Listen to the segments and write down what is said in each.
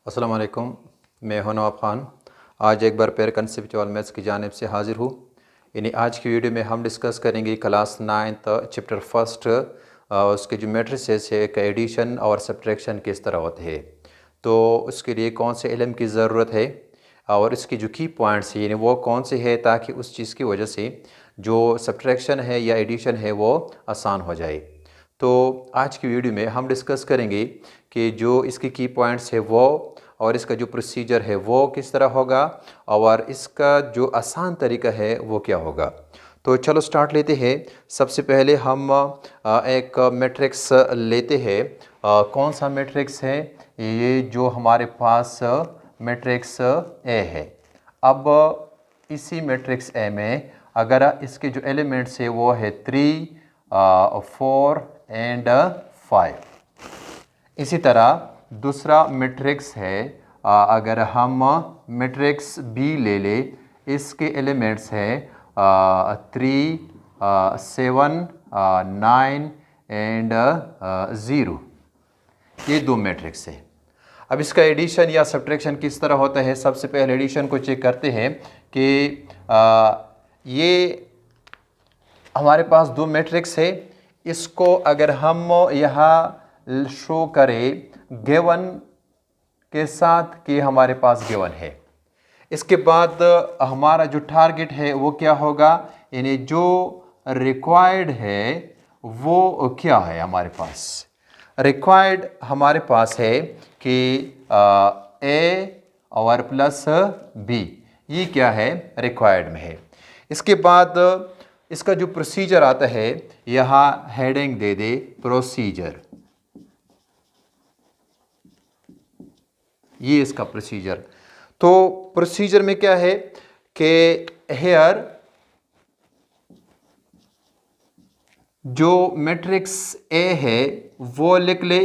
अस्सलाम वालेकुम, मैं हूं नवाब ख़ान। आज एक बार पेयर कंसेप्चुअल मैथ्स की जानिब से हाज़िर हूँ। यानी आज की वीडियो में हम डिस्कस करेंगे क्लास 9th चैप्टर फर्स्ट उसके जो मैट्रिसेस है का एडिशन और सब्ट्रैक्शन किस तरह होते हैं, तो उसके लिए कौन से इल्म की ज़रूरत है और इसकी जो की पॉइंट्स है यानी वो कौन से है, ताकि उस चीज़ की वजह से जो सब्ट्रैक्शन है या एडिशन है वो आसान हो जाए। तो आज की वीडियो में हम डिस्कस करेंगे कि जो इसकी की पॉइंट्स है वो और इसका जो प्रोसीजर है वो किस तरह होगा और इसका जो आसान तरीका है वो क्या होगा। तो चलो स्टार्ट लेते हैं। सबसे पहले हम एक मैट्रिक्स लेते हैं। कौन सा मैट्रिक्स है? ये जो हमारे पास मैट्रिक्स ए है। अब इसी मैट्रिक्स ए में अगर इसके जो एलिमेंट्स है वो है 3, 4 एंड 5। इसी तरह दूसरा मैट्रिक्स है, अगर हम मैट्रिक्स बी ले ले, इसके एलिमेंट्स है 3, 7, 9 एंड 0। ये दो मैट्रिक्स है। अब इसका एडिशन या सब्ट्रैक्शन किस तरह होता है? सबसे पहले एडिशन को चेक करते हैं कि ये हमारे पास दो मैट्रिक्स है। इसको अगर हम यहाँ शो करें गिवन के साथ कि हमारे पास गिवन है, इसके बाद हमारा जो टारगेट है वो क्या होगा, यानी जो रिक्वायर्ड है वो क्या है हमारे पास। रिक्वायर्ड हमारे पास है कि ए और प्लस बी, ये क्या है रिक्वायर्ड में है। इसके बाद इसका जो प्रोसीजर आता है, यहाँ हेडिंग दे दे प्रोसीजर, ये इसका प्रोसीजर। तो प्रोसीजर में क्या है कि हेयर जो मैट्रिक्स ए है वो लिख ले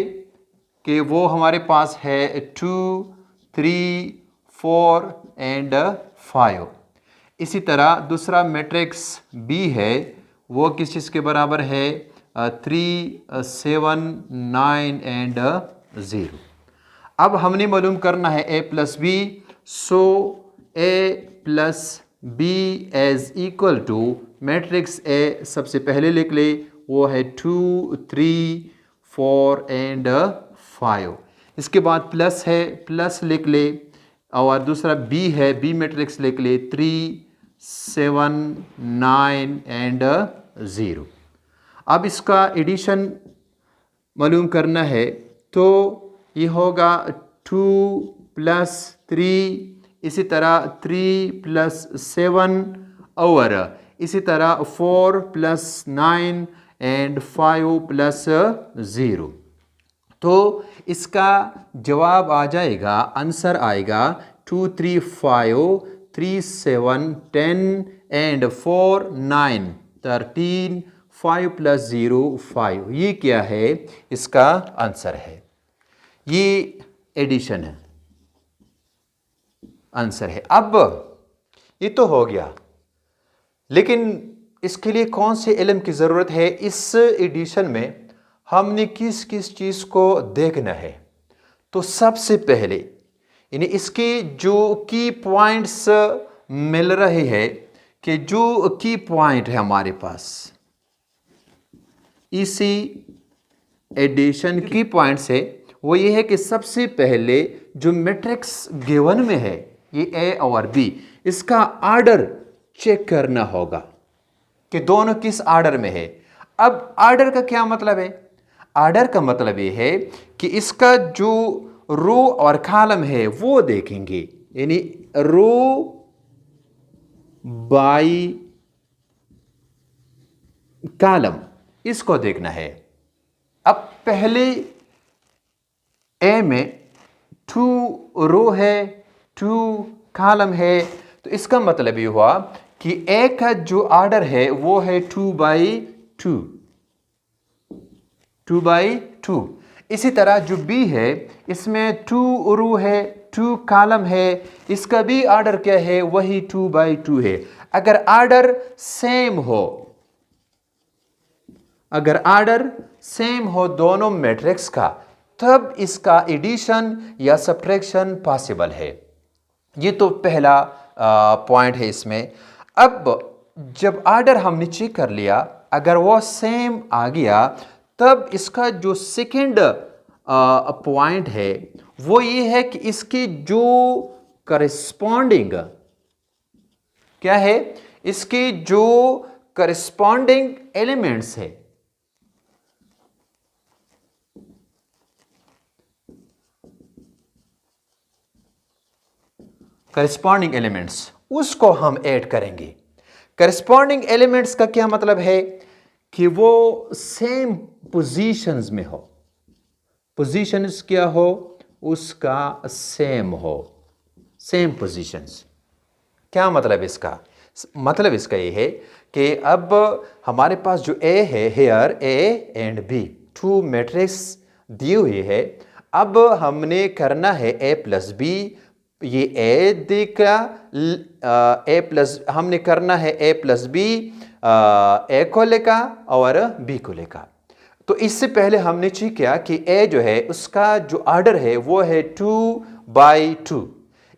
कि वो हमारे पास है 2, 3, 4 एंड 5। इसी तरह दूसरा मैट्रिक्स बी है, वो किस चीज़ के बराबर है 3, 7, 9 एंड 0। अब हमने मालूम करना है A plus B, so A plus B is equal to matrix A सबसे पहले लिख ले, वो है 2, 3, 4 एंड 5। इसके बाद प्लस है, प्लस लिख ले, और दूसरा बी है, बी मैट्रिक्स लिख ले 3, 7, 9 एंड 0। अब इसका एडिशन मालूम करना है, तो ये होगा 2 प्लस 3, इसी तरह 3 प्लस 7 और इसी तरह 4 प्लस 9 एंड 5 प्लस 0। तो इसका जवाब आ जाएगा, आंसर आएगा 2, 3, 5, 3, 7, 10 एंड 4, 9, 13, 5 प्लस 0, 5। ये क्या है? इसका आंसर है। ये एडिशन है, आंसर है। अब ये तो हो गया, लेकिन इसके लिए कौन से इल्म की ज़रूरत है? इस एडिशन में हमने किस किस चीज़ को देखना है? तो सबसे पहले यानी इसके जो की पॉइंट्स मिल रहे हैं, कि जो की पॉइंट है हमारे पास इसी एडिशन की पॉइंट्स है, वो ये है कि सबसे पहले जो मैट्रिक्स गिवन में है ये ए और बी, इसका आर्डर चेक करना होगा कि दोनों किस आर्डर में है। अब आर्डर का क्या मतलब है? आर्डर का मतलब ये है कि इसका जो रो और कॉलम है वो देखेंगे, यानी रो बाई कॉलम, इसको देखना है। अब पहले ए में 2 रो है, 2 कॉलम है, तो इसका मतलब ये हुआ कि ए का जो ऑर्डर है वो है 2 बाई 2, 2 बाई 2। इसी तरह जो बी है, इसमें 2 रो है, 2 कॉलम है, इसका भी ऑर्डर क्या है? वही 2 बाई 2 है। अगर ऑर्डर सेम हो, अगर ऑर्डर सेम हो दोनों मैट्रिक्स का, तब इसका एडिशन या सब्ट्रैक्शन पॉसिबल है। ये तो पहला पॉइंट है इसमें। अब जब ऑर्डर हमने चेक कर लिया, अगर वो सेम आ गया, तब इसका जो सेकंड पॉइंट है वो ये है कि इसकी जो करस्पॉन्डिंग क्या है, इसके जो करस्पॉन्डिंग एलिमेंट्स है, करस्पॉन्डिंग एलिमेंट्स, उसको हम ऐड करेंगे। करस्पॉन्डिंग एलिमेंट्स का क्या मतलब है कि वो सेम पोजीशंस में हो, पोजीशंस क्या हो, उसका सेम हो, सेम पोजीशंस। क्या मतलब इसका? मतलब इसका ये है कि अब हमारे पास जो ए है, here A and B, two matrix दी हुई है। अब हमने करना है ए प्लस बी, ये ए दिखा, ए प्लस, हमने करना है ए प्लस बी, ए को लेका और बी को लेका। तो इससे पहले हमने चेक किया कि ए जो है उसका जो ऑर्डर है वो है 2/2।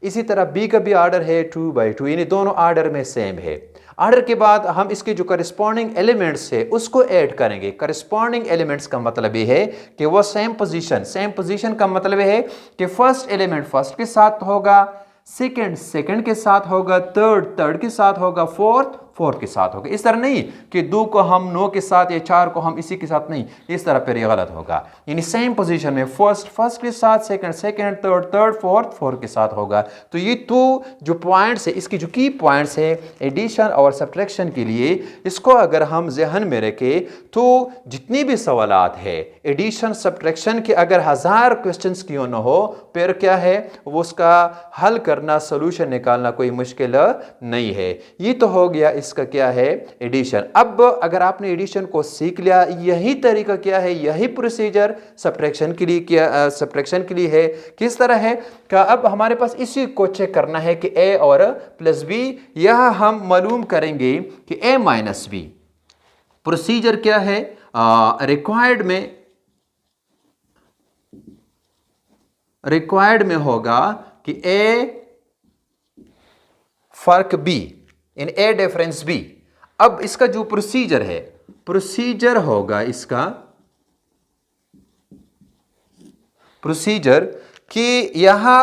इसी तरह बी का भी ऑर्डर है 2/2, यानी दोनों ऑर्डर में सेम है। ऑर्डर के बाद हम इसके जो करस्पॉन्डिंग एलिमेंट्स है उसको ऐड करेंगे। करस्पॉन्डिंग एलिमेंट्स का मतलब ये है कि वो सेम पोजीशन, सेम पोजीशन का मतलब है कि फर्स्ट एलिमेंट फर्स्ट के साथ होगा, सेकंड सेकंड के साथ होगा, थर्ड थर्ड के साथ होगा, फोर्थ फोर्थ के साथ होगा। इस तरह नहीं कि 2 को हम 9 के साथ या 4 को हम इसी के साथ, नहीं, इस तरह पर ये गलत होगा। यानी सेम पोजीशन में फर्स्ट फर्स्ट के साथ, second second, third third, fourth fourth के साथ होगा। तो ये तो जो पॉइंट्स है, इसकी जो की पॉइंट्स है एडिशन और सब्ट्रैक्शन के लिए, इसको अगर हम जहन में रखें तो जितनी भी सवालात है एडिशन सब्ट्रैक्शन के, अगर 1000 क्वेश्चंस क्यों ना हो, फिर क्या है वो उसका हल करना, सोल्यूशन निकालना कोई मुश्किल नहीं है। ये तो हो गया इसका क्या है, एडिशन। अब अगर आपने एडिशन को सीख लिया, यही तरीका क्या है, यही प्रोसीजर सब्ट्रैक्शन के लिए क्या, सब्ट्रैक्शन के लिए है। किस तरह है का, अब हमारे पास इसी को चेक करना है कि ए और प्लस बी, यह हम मालूम करेंगे कि ए माइनस बी। प्रोसीजर क्या है, रिक्वायर्ड में होगा कि ए फर्क B in A difference B. अब इसका जो प्रोसीजर है, प्रोसीजर होगा इसका, प्रोसीजर कि यहां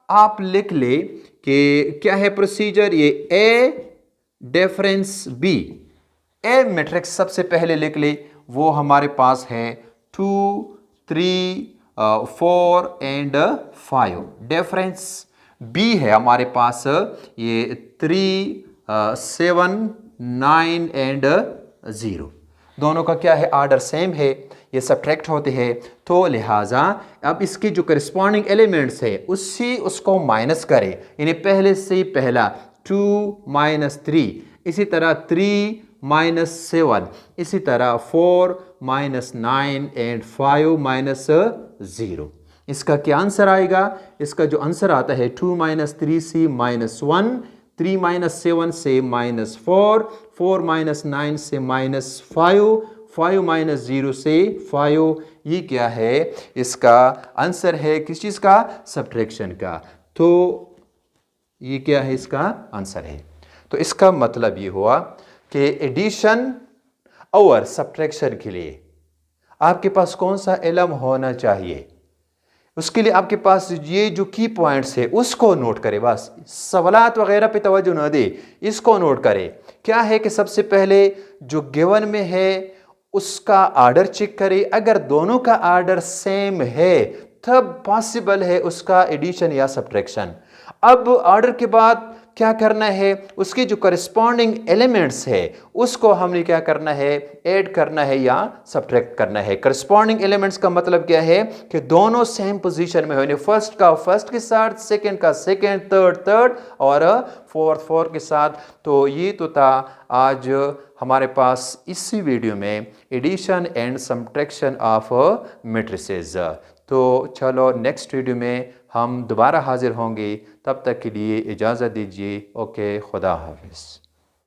आप लिख ले कि क्या है प्रोसीजर, ये ए डिफरेंस बी। ए मैट्रिक्स सबसे पहले लिख ले, वो हमारे पास है 2 3 4 एंड 5। डिफरेंस बी है हमारे पास ये 3 7 9 एंड 0। दोनों का क्या है, ऑर्डर सेम है, ये सब्ट्रैक्ट होते हैं। तो लिहाजा अब इसके जो करस्पॉन्डिंग एलिमेंट्स है उसको माइनस करें, यानी पहले से पहला 2 - 3, इसी तरह 3 - 7, इसी तरह 4 - 9 एंड 5 - 0। इसका क्या आंसर आएगा? इसका जो आंसर आता है 2 - 3 से -1, 3 - 7 से -4, 4 - 9 से -5, 5 - 0 से 5। ये क्या है, इसका आंसर है किस चीज़ का, सब्ट्रैक्शन का। तो ये क्या है, इसका आंसर है। तो इसका मतलब ये हुआ कि एडिशन और सब्ट्रैक्शन के लिए आपके पास कौन सा इल्म होना चाहिए, उसके लिए आपके पास ये जो की पॉइंट्स है उसको नोट करें। बस सवालात वगैरह पे तवज्जो ना दे, इसको नोट करें। क्या है कि सबसे पहले जो गिवन में है उसका ऑर्डर चेक करें। अगर दोनों का ऑर्डर सेम है तब पॉसिबल है उसका एडिशन या सब्ट्रैक्शन। अब ऑर्डर के बाद क्या करना है, उसके जो करस्पॉन्डिंग एलिमेंट्स है उसको हमने क्या करना है, ऐड करना है या सब्ट्रैक्ट करना है। करस्पॉन्डिंग एलिमेंट्स का मतलब क्या है कि दोनों सेम पोजीशन में हो, फर्स्ट का फर्स्ट के साथ, सेकंड का सेकंड, थर्ड थर्ड और फोर्थ फोर्थ के साथ। तो ये तो था आज हमारे पास इसी वीडियो में addition and subtraction of matrices. तो चलो नेक्स्ट वीडियो में हम दोबारा हाजिर होंगे, तब तक के लिए इजाज़त दीजिए। ओके, खुदा हाफिज़।